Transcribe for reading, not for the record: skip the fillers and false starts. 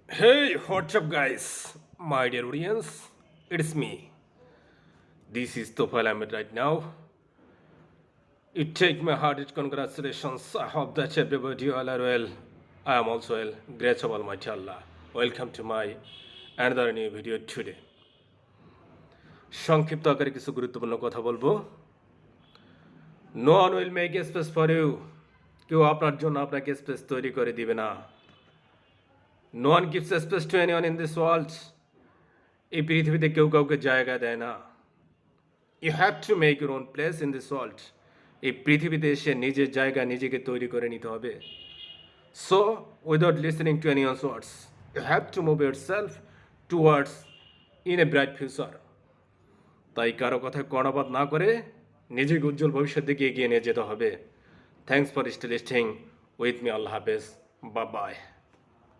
Hey, what's up, guys? My dear audience, it's me. This is Tofal Ahmed right now. It take my heartiest congratulations. I hope that everybody all are well. I am also well. Grace of Almighty Allah. Welcome to my another new video today. সংক্ষিপ্ত আকারে কিছু গুরুত্বপূর্ণ কথা বলবো। No one will make a space for you. কেউ আপনার জন্য আপনাকে স্পেস তৈরি করে দিবে না। No one gives a space to anyone in this world. এই পৃথিবীতে কেউ কাউকে জায়গা দেয় না। You have to make your own place in this world. এই পৃথিবীতে এসে নিজের জায়গা নিজেকে তৈরি করে নিতে হবে। So without listening to anyone's words you have to move yourself towards in a bright future. তাই কারো কথায় কর্ণপাত না করে নিজেকে উজ্জ্বল ভবিষ্যৎ দিকে এগিয়ে নিয়ে যেতে হবে। Thanks for still listening with me. আল্লাহ হাফেজ। Bye by.